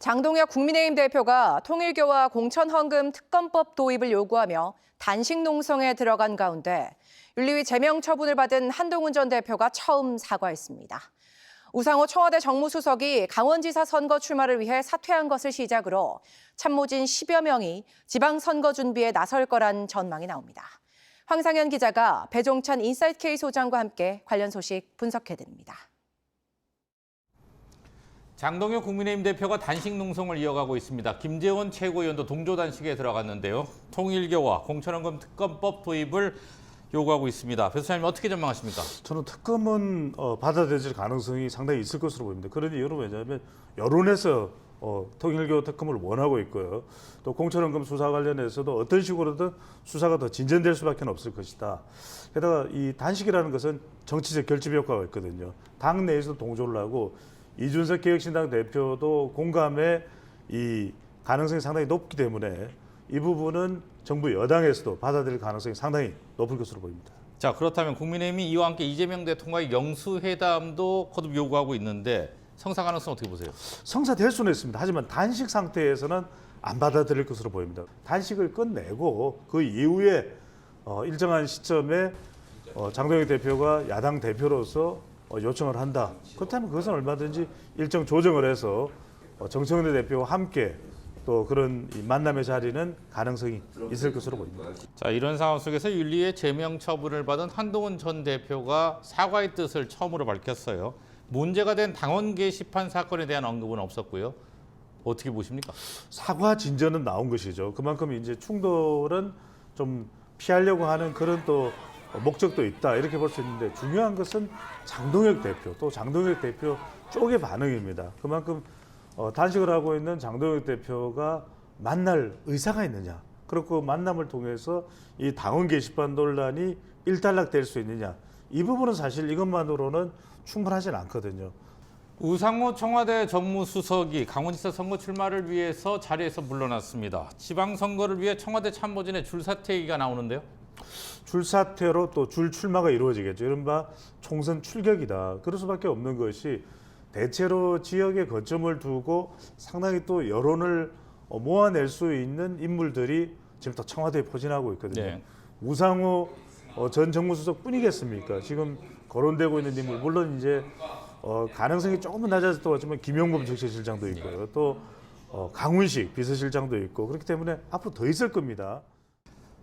장동혁 국민의힘 대표가 통일교와 공천헌금 특검법 도입을 요구하며 단식 농성에 들어간 가운데 윤리위 제명 처분을 받은 한동훈 전 대표가 처음 사과했습니다. 우상호 청와대 정무수석이 강원지사 선거 출마를 위해 사퇴한 것을 시작으로 참모진 10여 명이 지방선거 준비에 나설 거란 전망이 나옵니다. 황상현 기자가 배종찬 인사이트 K 소장과 함께 관련 소식 분석해드립니다. 장동혁 국민의힘 대표가 단식 농성을 이어가고 있습니다. 김재원 최고위원도 동조 단식에 들어갔는데요. 통일교와 공천헌금 특검법 도입을 요구하고 있습니다. 변호사님 어떻게 전망하십니까? 저는 특검은 받아들여질 가능성이 상당히 있을 것으로 보입니다. 그런 이유는 왜냐하면 여론에서 통일교 특검을 원하고 있고요. 또 공천헌금 수사 관련해서도 어떤 식으로든 수사가 더 진전될 수밖에 없을 것이다. 게다가 이 단식이라는 것은 정치적 결집 효과가 있거든요. 당 내에서 동조를 하고 이준석 개혁신당 대표도 공감의 이 가능성이 상당히 높기 때문에 이 부분은 정부 여당에서도 받아들일 가능성이 상당히 높을 것으로 보입니다. 자, 그렇다면 국민의힘이 이와 함께 이재명 대통령과의 영수회담도 거듭 요구하고 있는데 성사 가능성 어떻게 보세요? 성사될 수는 있습니다. 하지만 단식 상태에서는 안 받아들일 것으로 보입니다. 단식을 끝내고 그 이후에 일정한 시점에 장동혁 대표가 야당 대표로서 요청을 한다. 그렇다면 그것은 얼마든지 일정 조정을 해서 정청래 대표와 함께 또 그런 만남의 자리는 가능성이 있을 것으로 보입니다. 자, 이런 상황 속에서 윤리의 제명 처분을 받은 한동훈 전 대표가 사과의 뜻을 처음으로 밝혔어요. 문제가 된 당원 게시판 사건에 대한 언급은 없었고요. 어떻게 보십니까? 사과 진전은 나온 것이죠. 그만큼 이제 충돌은 좀 피하려고 하는 그런 또 목적도 있다 이렇게 볼 수 있는데 중요한 것은 장동혁 대표 또 장동혁 대표 쪽의 반응입니다. 그만큼 단식을 하고 있는 장동혁 대표가 만날 의사가 있느냐, 그리고 만남을 통해서 이 당원 게시판 논란이 일단락될 수 있느냐, 이 부분은 사실 이것만으로는 충분하진 않거든요. 우상호 청와대 정무수석이 강원지사 선거 출마를 위해서 자리에서 물러났습니다. 지방선거를 위해 청와대 참모진의 줄사퇴 얘기가 나오는데요. 줄사퇴로 또 줄출마가 이루어지겠죠. 이른바 총선 출격이다. 그럴 수밖에 없는 것이 대체로 지역에 거점을 두고 상당히 또 여론을 모아낼 수 있는 인물들이 지금 또 청와대에 포진하고 있거든요. 네. 우상호 전 정무수석 뿐이겠습니까? 지금 거론되고 있는 인물, 물론 이제 가능성이 조금은 낮아질 것 같지만 김용범 정책실장도 있고요. 또 강훈식 비서실장도 있고 그렇기 때문에 앞으로 더 있을 겁니다.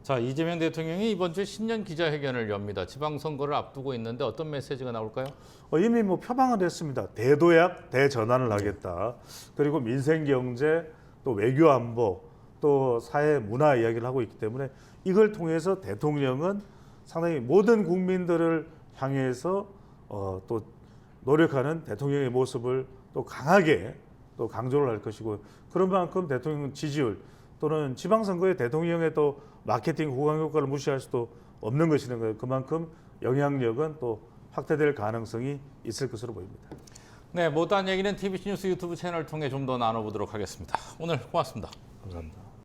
자, 이재명 대통령이 이번 주 신년 기자회견을 엽니다. 지방선거를 앞두고 있는데 어떤 메시지가 나올까요? 이미 표방을 했습니다. 대도약, 대전환을 하겠다. 그리고 민생경제, 또 외교안보, 또 사회 문화 이야기를 하고 있기 때문에 이걸 통해서 대통령은 상당히 모든 국민들을 향해서 또 노력하는 대통령의 모습을 또 강하게 또 강조를 할 것이고, 그런 만큼 대통령 지지율 또는 지방선거의 대통령의 또 마케팅 호강 효과를 무시할 수도 없는 것이는 거예요. 그만큼 영향력은 또 확대될 가능성이 있을 것으로 보입니다. 네, 못다한 얘기는 TBC 뉴스 유튜브 채널을 통해 좀 더 나눠보도록 하겠습니다. 오늘 고맙습니다. 감사합니다.